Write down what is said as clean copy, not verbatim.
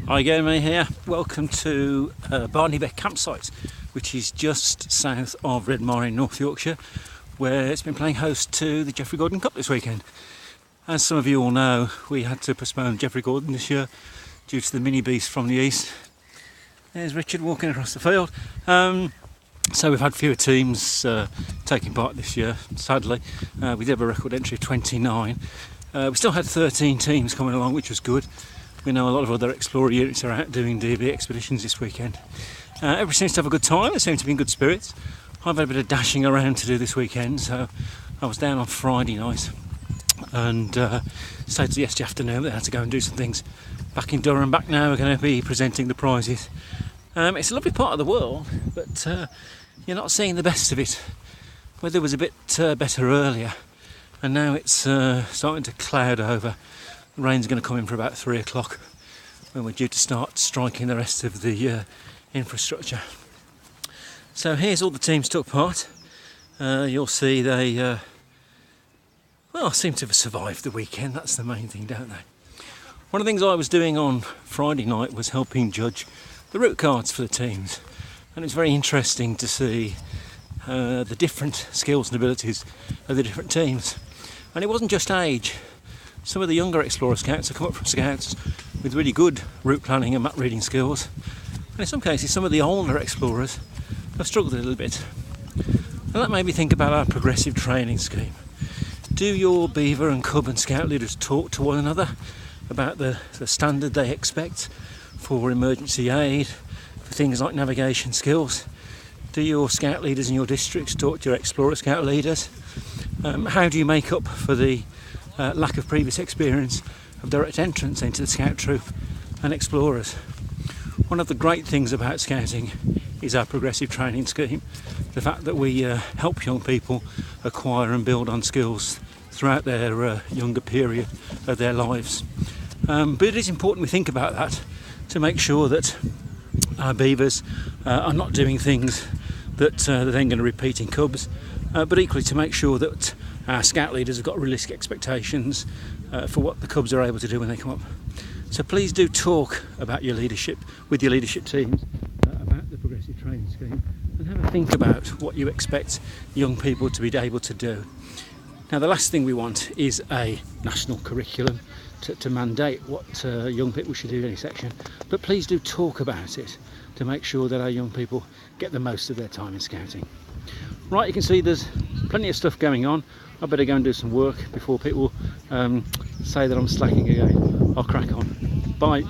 Hi again, me here. Welcome to Barny Beck campsite, which is just south of Redmire in North Yorkshire, where it's been playing host to the Geoffrey Gordon Cup this weekend. As some of you all know, we had to postpone Geoffrey Gordon this year due to the mini beast from the east. There's Richard walking across the field. So we've had fewer teams taking part this year, sadly. We did have a record entry of 29. We still had 13 teams coming along, which was good. We know a lot of other Explorer units are out doing DB expeditions this weekend. Everybody seems to have a good time, they seem to be in good spirits. I've had a bit of dashing around to do this weekend, so I was down on Friday night and stayed till yesterday afternoon. They had to go and do some things back in Durham. Back now, we're going to be presenting the prizes. It's a lovely part of the world, but you're not seeing the best of it. Weather was a bit better earlier, and now it's starting to cloud over. The rain's going to come in for about 3 o'clock when we're due to start striking the rest of the infrastructure. So here's all the teams took part. You'll see they seem to have survived the weekend. That's the main thing, don't they? One of the things I was doing on Friday night was helping judge the route cards for the teams, and it's very interesting to see the different skills and abilities of the different teams. And it wasn't just age. Some of the younger Explorer Scouts have come up from Scouts with really good route planning and map reading skills, and in some cases some of the older Explorers have struggled a little bit. And that made me think about our progressive training scheme. Do your Beaver and Cub and Scout leaders talk to one another about the standard they expect for emergency aid, for things like navigation skills? Do your Scout leaders in your districts talk to your Explorer Scout leaders? How do you make up for the lack of previous experience of direct entrance into the Scout troop and Explorers? One of the great things about Scouting is our progressive training scheme, the fact that we help young people acquire and build on skills throughout their younger period of their lives. But it is important we think about that to make sure that our Beavers are not doing things that they're then going to repeat in Cubs, but equally to make sure that our Scout leaders have got realistic expectations for what the Cubs are able to do when they come up. So please do talk about your leadership with your leadership teams about the progressive training scheme, and have a think about what you expect young people to be able to do. Now, the last thing we want is a national curriculum to mandate what young people should do in any section, but please do talk about it to make sure that our young people get the most of their time in Scouting. Right, you can see there's plenty of stuff going on. I better go and do some work before people say that I'm slacking again. I'll crack on. Bye.